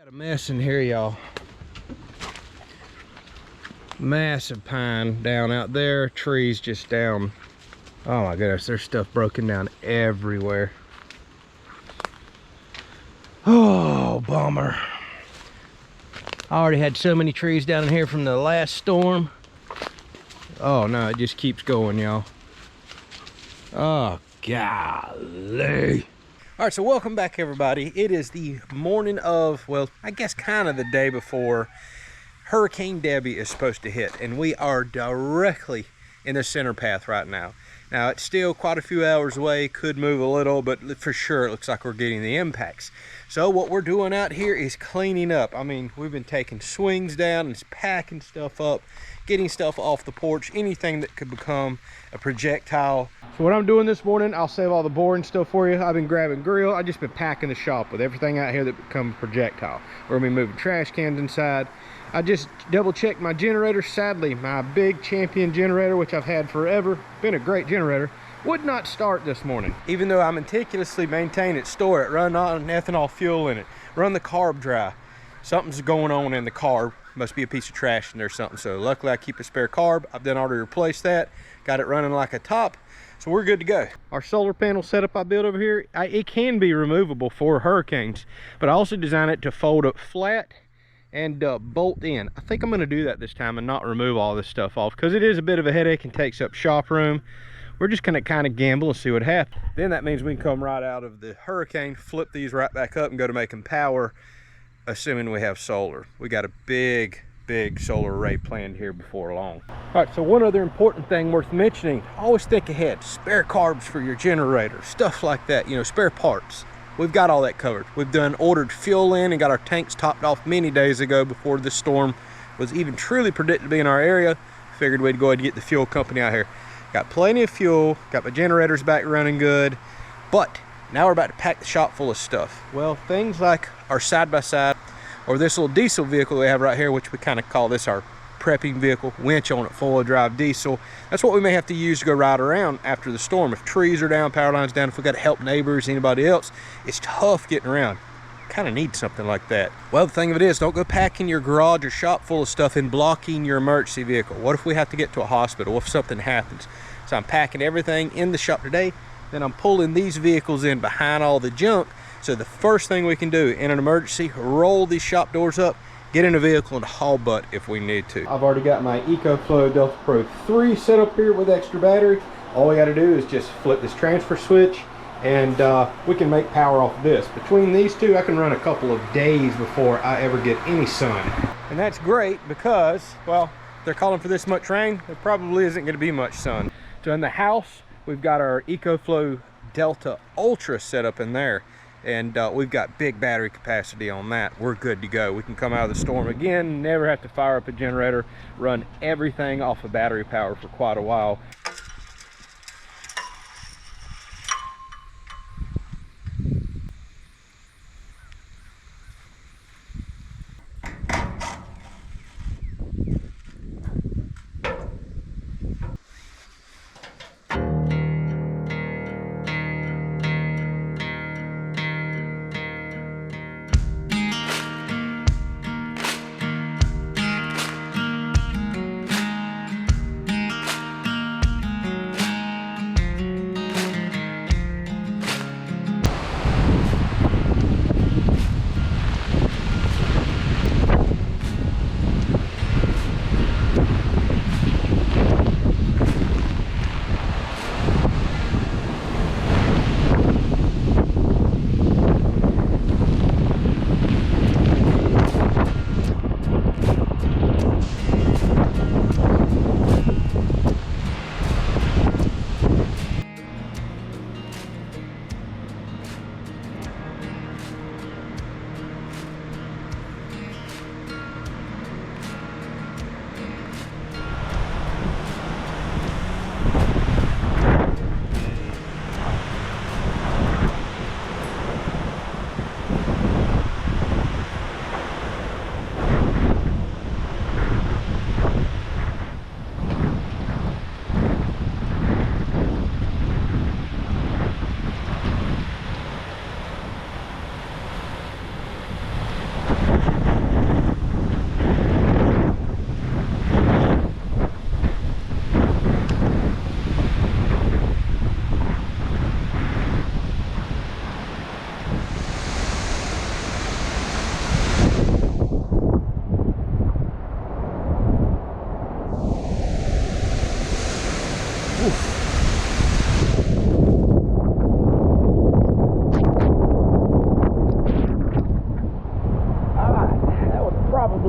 Got a mess in here, y'all. Massive pine down out there, trees just down. Oh my goodness, there's stuff broken down everywhere. Oh, bummer. I already had so many trees down in here from the last storm. Oh no, it just keeps going, y'all. Oh, golly. All right, so welcome back, everybody. It is the morning of, well, I guess kind of the day before Hurricane Debby is supposed to hit, and we are directly in the center path right now. Now, it's still quite a few hours away, could move a little, but for sure it looks like we're getting the impacts. So what we're doing out here is cleaning up. I mean, we've been taking swings down and packing stuff up, getting stuff off the porch, anything that could become a projectile. So what I'm doing this morning, I'll save all the boring stuff for you. I've been grabbing grill. I've just been packing the shop with everything out here that becomes projectile. We're gonna be moving trash cans inside. I just double checked my generator. Sadly, my big Champion generator, which I've had forever, been a great generator, would not start this morning. Even though I meticulously maintain it, store it, run on ethanol fuel in it, run the carb dry. Something's going on in the carb. Must be a piece of trash in there or something. So luckily I keep a spare carb. I've done already replaced that. Got it running like a top. So we're good to go. Our solar panel setup I built over here, it can be removable for hurricanes, but I also designed it to fold up flat and bolt in. I think I'm going to do that this time and not remove all this stuff off because it is a bit of a headache and takes up shop room. We're just going to kind of gamble and see what happens. Then that means we can come right out of the hurricane, flip these right back up and go to making power, assuming we have solar. We got a big solar array planned here before long. All right, so one other important thing worth mentioning, always think ahead. Spare carbs for your generator, stuff like that, you know, spare parts. We've got all that covered. We've ordered fuel in and got our tanks topped off many days ago before the storm was even truly predicted to be in our area. Figured we'd go ahead and get the fuel company out here. Got plenty of fuel, got my generators back running good, but now we're about to pack the shop full of stuff. Well, things like our side-by-side, or this little diesel vehicle we have right here, which we kind of call this our prepping vehicle, winch on it, four-wheel drive diesel. That's what we may have to use to go ride around after the storm. If trees are down, power lines down, if we got to help neighbors, anybody else, it's tough getting around. Kind of need something like that. Well, the thing of it is, don't go packing your garage or shop full of stuff and blocking your emergency vehicle. What if we have to get to a hospital? What if something happens? So I'm packing everything in the shop today, then I'm pulling these vehicles in behind all the junk. So the first thing we can do in an emergency, roll these shop doors up, get in a vehicle and haul butt if we need to. I've already got my EcoFlow Delta Pro 3 set up here with extra battery. All we got to do is just flip this transfer switch and we can make power off of this. Between these two, I can run a couple of days before I ever get any sun. And that's great because, well, they're calling for this much rain. There probably isn't going to be much sun. So in the house, we've got our EcoFlow Delta Ultra set up in there. And we've got big battery capacity on that. We're good to go. We can come out of the storm again, never have to fire up a generator, run everything off of battery power for quite a while.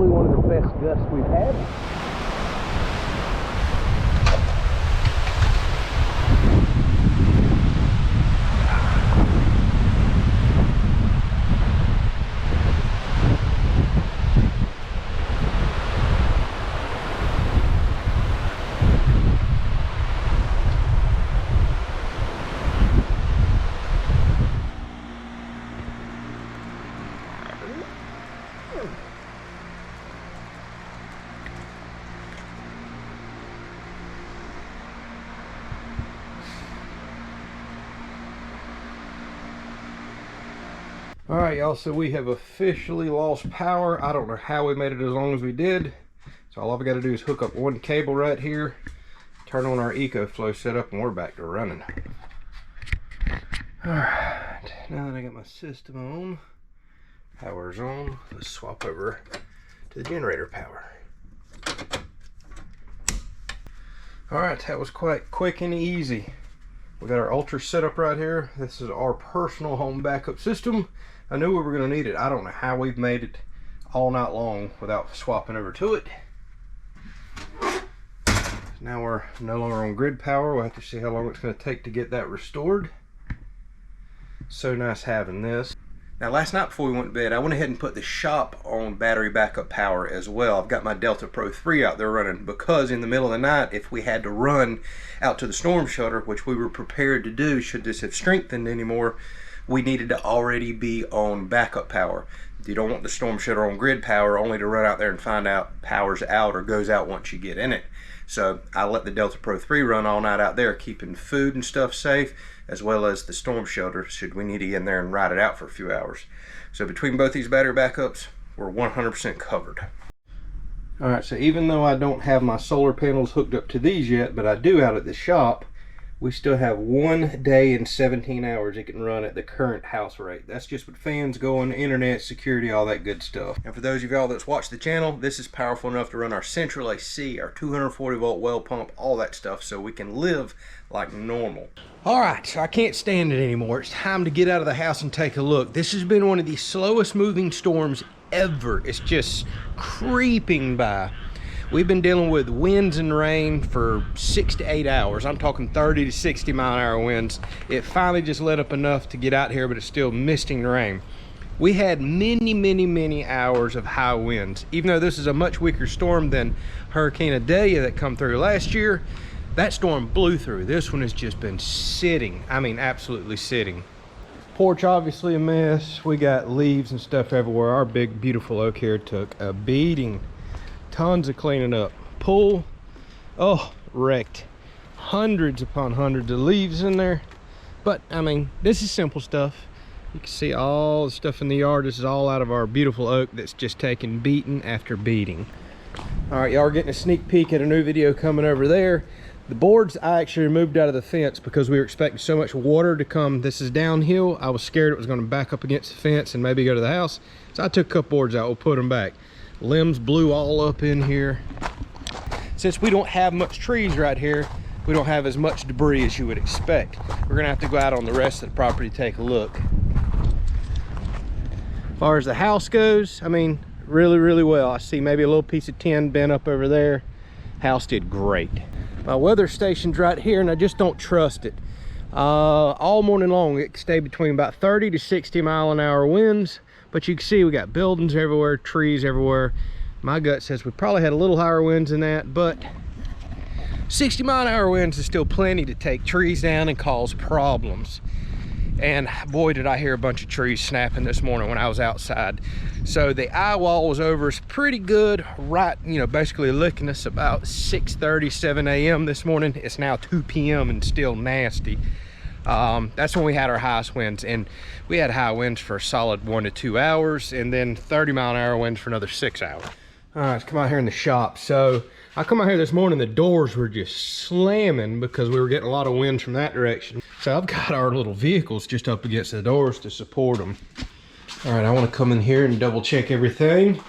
probably one of the best gusts we've had. All right, y'all, so we have officially lost power. I don't know how we made it as long as we did. So all I've got to do is hook up one cable right here, turn on our EcoFlow setup, and we're back to running. All right, now that I got my system on, power's on, let's swap over to the generator power. All right, that was quite quick and easy. We got our Ultra setup right here. This is our personal home backup system. I knew we were going to need it. I don't know how we've made it all night long without swapping over to it. Now we're no longer on grid power. We'll have to see how long it's going to take to get that restored. So nice having this. Now last night before we went to bed, I went ahead and put the shop on battery backup power as well. I've got my Delta Pro 3 out there running because in the middle of the night, if we had to run out to the storm shelter, which we were prepared to do should this have strengthened anymore, we needed to already be on backup power. You don't want the storm shelter on grid power only to run out there and find out power's out or goes out once you get in it. So I let the Delta Pro 3 run all night out there, keeping food and stuff safe, as well as the storm shelter should we need to get in there and ride it out for a few hours. So between both these battery backups, we're 100% covered. All right, so even though I don't have my solar panels hooked up to these yet, but I do out at the shop, we still have 1 day and 17 hours it can run at the current house rate. That's just with fans going, internet, security, all that good stuff. And for those of y'all that's watched the channel, this is powerful enough to run our central AC, our 240 volt well pump, all that stuff, so we can live like normal. All right, so I can't stand it anymore. It's time to get out of the house and take a look. This has been one of the slowest moving storms ever. It's just creeping by. We've been dealing with winds and rain for 6 to 8 hours. I'm talking 30 to 60 mile an hour winds. It finally just let up enough to get out here, but it's still misting rain. We had many hours of high winds. Even though this is a much weaker storm than Hurricane Idalia that come through last year, that storm blew through. This one has just been sitting. I mean, absolutely sitting. Porch obviously a mess. We got leaves and stuff everywhere. Our big, beautiful oak here took a beating. Tons of cleaning up. Pool, oh, wrecked. Hundreds upon hundreds of leaves in there. But, I mean, this is simple stuff. You can see all the stuff in the yard. This is all out of our beautiful oak that's just taken beating after beating. All right, y'all are getting a sneak peek at a new video coming over there. The boards I actually removed out of the fence because we were expecting so much water to come. This is downhill. I was scared it was going to back up against the fence and maybe go to the house. So I took a couple boards out. We'll put them back. Limbs blew all up in here. Since we don't have much trees right here, we don't have as much debris as you would expect. We're gonna have to go out on the rest of the property to take a look. As far as the house goes, I mean, really well. I see maybe a little piece of tin bent up over there. House did great. My weather station's right here and I just don't trust it. All morning long it stayed between about 30 to 60 mile an hour winds. But you can see we got buildings everywhere, trees everywhere. My gut says we probably had a little higher winds than that, but 60 mile an hour winds is still plenty to take trees down and cause problems. And boy, did I hear a bunch of trees snapping this morning when I was outside. So the eye wall was over us pretty good, right, you know, basically licking us about 6:30, 7 a.m. this morning. It's now 2 p.m. and still nasty. That's when we had our highest winds, and we had high winds for a solid 1 to 2 hours, and then 30 mile an hour winds for another 6 hours. All right, let's come out here in the shop. So I come out here this morning, the doors were just slamming because we were getting a lot of winds from that direction. So I've got our little vehicles just up against the doors to support them. All right, I want to come in here and double check everything.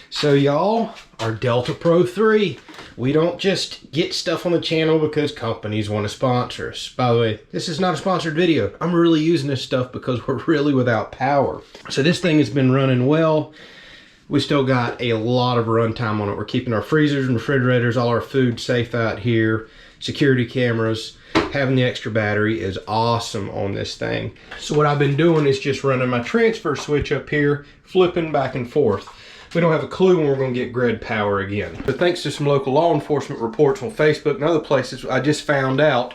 So y'all, our Delta Pro 3. We don't just get stuff on the channel because companies want to sponsor us. By the way, this is not a sponsored video. I'm really using this stuff because we're really without power. So this thing has been running well. We still got a lot of runtime on it. We're keeping our freezers and refrigerators, all our food safe out here, security cameras. Having the extra battery is awesome on this thing. So what I've been doing is just running my transfer switch up here, flipping back and forth. We don't have a clue when we're going to get grid power again. But thanks to some local law enforcement reports on Facebook and other places, I just found out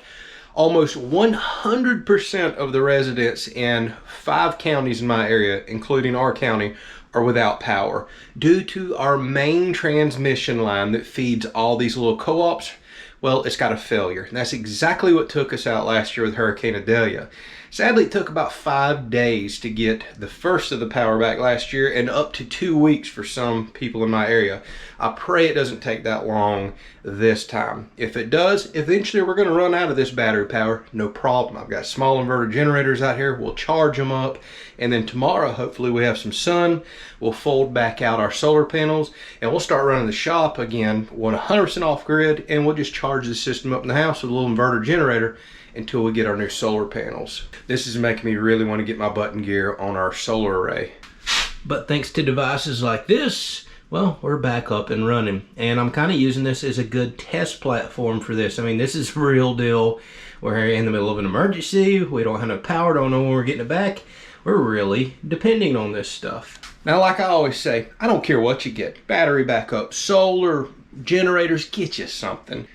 almost 100% of the residents in 5 counties in my area, including our county, are without power due to our main transmission line that feeds all these little co-ops. Well, it's got a failure. And that's exactly what took us out last year with Hurricane Idalia. Sadly, it took about 5 days to get the first of the power back last year, and up to 2 weeks for some people in my area. I pray it doesn't take that long this time. If it does, eventually we're going to run out of this battery power. No problem. I've got small inverter generators out here. We'll charge them up, and then tomorrow, hopefully we have some sun. We'll fold back out our solar panels, and we'll start running the shop again 100% off grid, and we'll just charge the system up in the house with a little inverter generator until we get our new solar panels. This is making me really want to get my button gear on our solar array. But thanks to devices like this, well, we're back up and running. And I'm kind of using this as a good test platform for this. I mean, this is real deal. We're in the middle of an emergency. We don't have no power, don't know when we're getting it back. We're really depending on this stuff. Now, like I always say, I don't care what you get. Battery backup, solar, generators, get you something.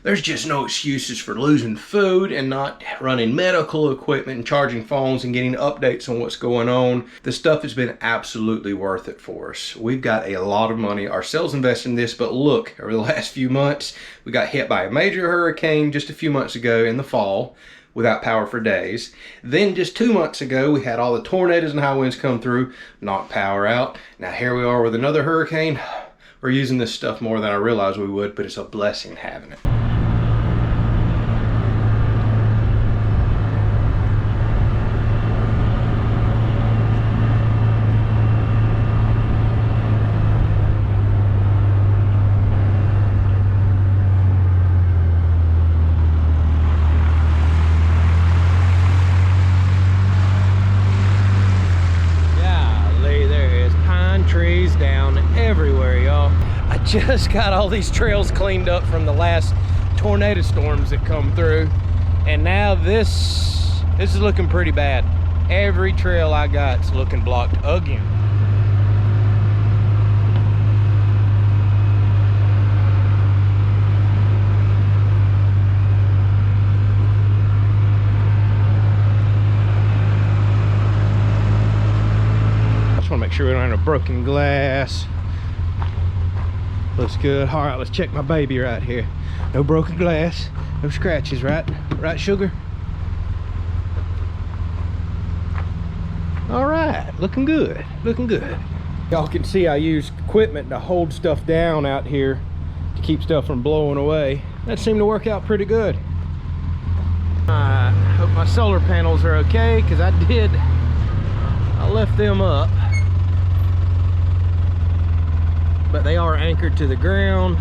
There's just no excuses for losing food and not running medical equipment and charging phones and getting updates on what's going on. This stuff has been absolutely worth it for us. We've got a lot of money ourselves invested in this, but look, over the last few months, we got hit by a major hurricane just a few months ago in the fall without power for days. Then just 2 months ago, we had all the tornadoes and high winds come through, knock power out. Now here we are with another hurricane. We're using this stuff more than I realized we would, but it's a blessing having it. Just got all these trails cleaned up from the last tornado storms that come through, and now this is looking pretty bad. Every trail I got's looking blocked again. I just want to make sure we don't have no broken glass. Looks good. All right, let's check my baby right here. No broken glass, no scratches, right? Right, sugar? All right, looking good, looking good. Y'all can see I use equipment to hold stuff down out here to keep stuff from blowing away. That seemed to work out pretty good. I hope my solar panels are okay, because I left them up. But they are anchored to the ground.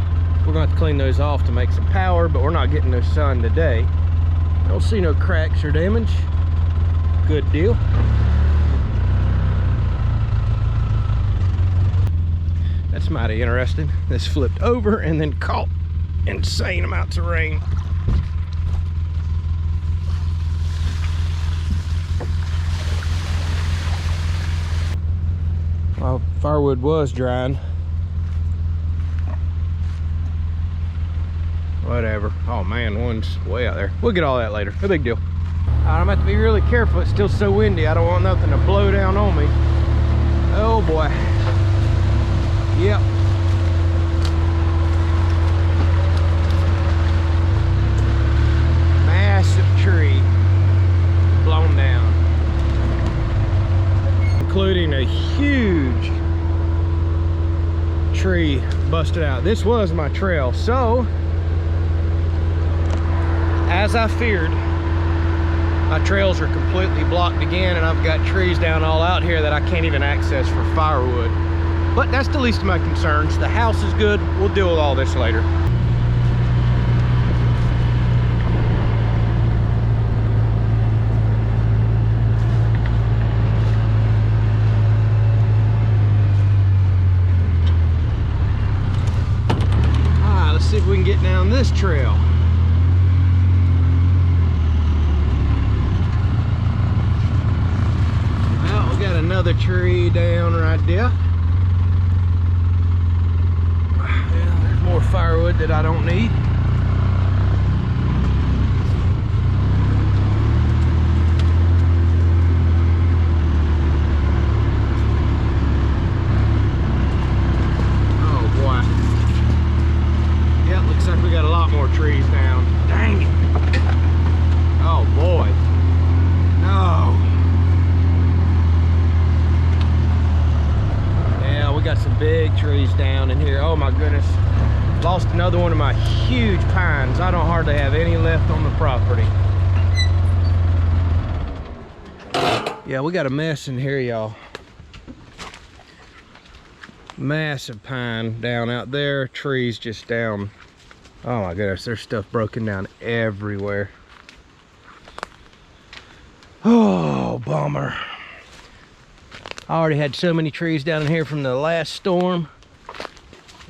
We're going to have to clean those off to make some power, but we're not getting no sun today. I don't see no cracks or damage. Good deal. That's mighty interesting. This flipped over and then caught insane amounts of rain. Well, firewood was drying. Whatever. Oh man, one's way out there. We'll get all that later. No big deal. I'm gonna have to be really careful. It's still so windy. I don't want nothing to blow down on me. Oh boy. Yep. Massive tree blown down, including a huge tree busted out. This was my trail, so as I feared, my trails are completely blocked again, and I've got trees down all out here that I can't even access for firewood. But that's the least of my concerns. The house is good. We'll deal with all this later. down this trail. Well, we got another tree down right there. Yeah, there's more firewood that I don't need. Looks like we got a lot more trees down. Dang it. Oh boy. No. Yeah, we got some big trees down in here. Oh my goodness. Lost another one of my huge pines. I don't hardly have any left on the property. Yeah, we got a mess in here, y'all. Massive pine down out there. Trees just down. Oh my goodness, there's stuff broken down everywhere. Oh, bummer. I already had so many trees down in here from the last storm.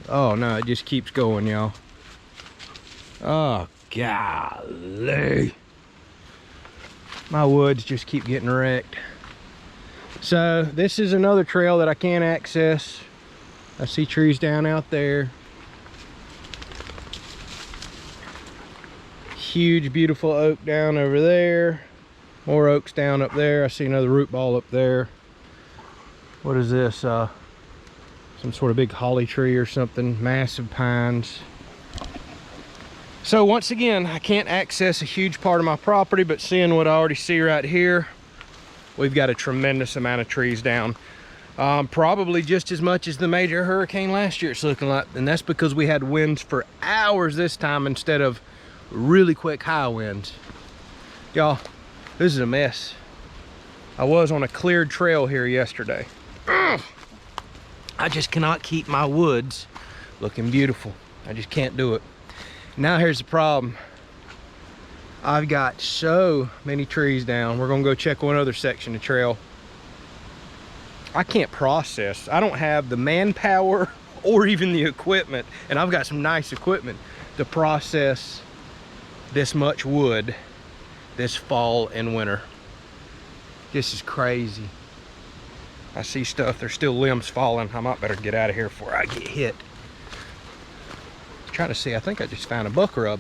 Oh no, it just keeps going, y'all. Oh, golly. My woods just keep getting wrecked. So this is another trail that I can't access. I see trees down out there. Huge beautiful oak down over there, more oaks down up there. I see another root ball up there. What is this, some sort of big holly tree or something? Massive pines. So once again, I can't access a huge part of my property, but seeing what I already see right here, we've got a tremendous amount of trees down. Probably just as much as the major hurricane last year, it's looking like, and that's because we had winds for hours this time instead of really quick high winds. Y'all, this is a mess. I was on a cleared trail here yesterday. I just cannot keep my woods looking beautiful. I just can't do it. Now here's the problem. I've got so many trees down. We're gonna go check one other section of trail. I can't process. I don't have the manpower or even the equipment, and I've got some nice equipment to process this much wood this fall and winter. This is crazy. I see stuff, there's still limbs falling. I might better get out of here before I get hit. I'm trying to see, I think I just found a buck rub.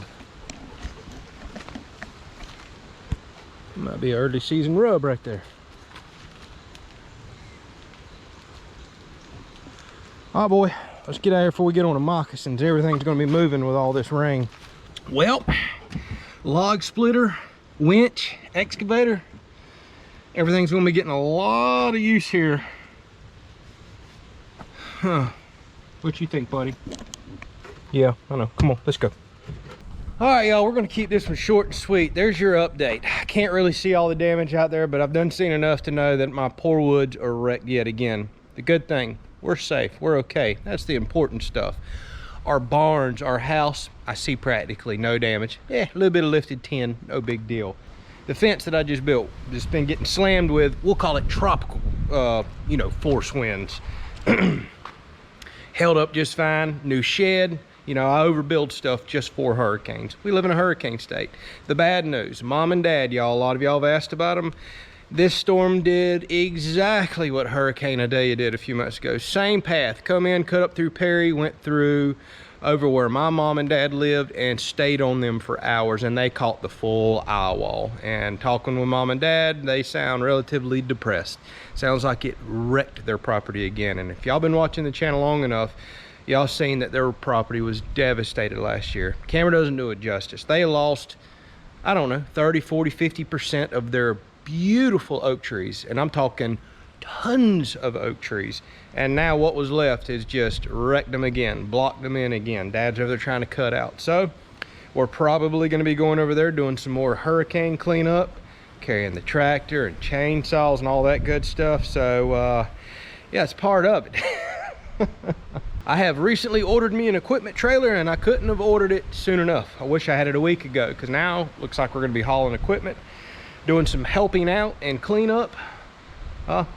Might be an early season rub right there. Oh boy, let's get out of here before we get on the moccasins. Everything's gonna be moving with all this rain. Well, log splitter, winch, excavator, everything's gonna be getting a lot of use here. Huh. What you think, buddy? Yeah, I know. Come on, let's go. All right, y'all, we're gonna keep this one short and sweet. There's your update. I can't really see all the damage out there, but I've done seen enough to know that my poor woods are wrecked yet again. The good thing, we're safe, we're okay. That's the important stuff. Our barns, our house, I see practically no damage. Yeah, a little bit of lifted tin, no big deal. The fence that I just built, just been getting slammed with, we'll call it tropical, force winds. Held up just fine. New shed. You know, I overbuild stuff just for hurricanes. We live in a hurricane state. The bad news, Mom and Dad, y'all, a lot of y'all have asked about them. This storm did exactly what Hurricane Idalia did a few months ago. Same path, come in, cut up through Perry, went through over where my mom and dad lived and stayed on them for hours, and they caught the full eye wall. And talking with Mom and Dad, they sound relatively depressed. Sounds like it wrecked their property again. And if y'all been watching the channel long enough, y'all seen that their property was devastated last year. Camera doesn't do it justice. They lost, I don't know, 30, 40, 50% of their beautiful oak trees, and I'm talking tons of oak trees, and now what was left is just wrecked them again, blocked them in again. Dad's over there trying to cut out. So we're probably going to be going over there doing some more hurricane cleanup, carrying the tractor and chainsaws and all that good stuff. So yeah, it's part of it. I have recently ordered me an equipment trailer, and I couldn't have ordered it soon enough. I wish I had it a week ago, because now looks like we're going to be hauling equipment, doing some helping out and cleanup.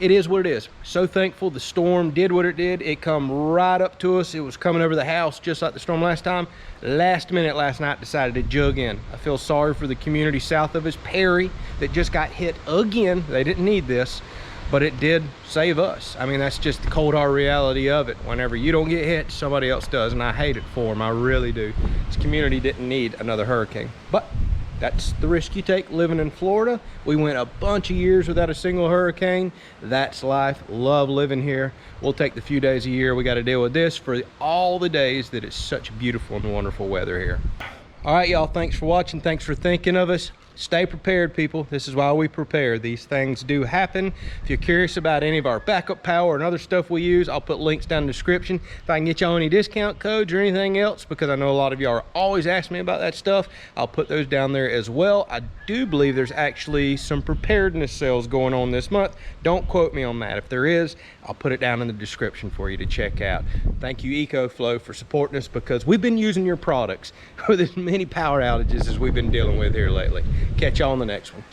It is what it is. So thankful the storm did what it did. It come right up to us. It was coming over the house just like the storm last time. Last minute last night decided to jug in. I feel sorry for the community south of us, Perry, that just got hit again. They didn't need this, but it did save us. I mean, that's just the cold hard reality of it. Whenever you don't get hit, somebody else does, and I hate it for them. I really do. This community didn't need another hurricane, but that's the risk you take living in Florida. We went a bunch of years without a single hurricane. That's life. Love living here. We'll take the few days a year we got to deal with this for all the days that it's such beautiful and wonderful weather here. All right, y'all, thanks for watching. Thanks for thinking of us. Stay prepared, people. This is why we prepare. These things do happen. If you're curious about any of our backup power and other stuff we use, I'll put links down in the description. If I can get y'all any discount codes or anything else, because I know a lot of y'all are always asking me about that stuff, I'll put those down there as well. I do believe there's actually some preparedness sales going on this month. Don't quote me on that. If there is, I'll put it down in the description for you to check out. Thank you, EcoFlow, for supporting us, because we've been using your products with as many power outages as we've been dealing with here lately. Catch y'all on the next one.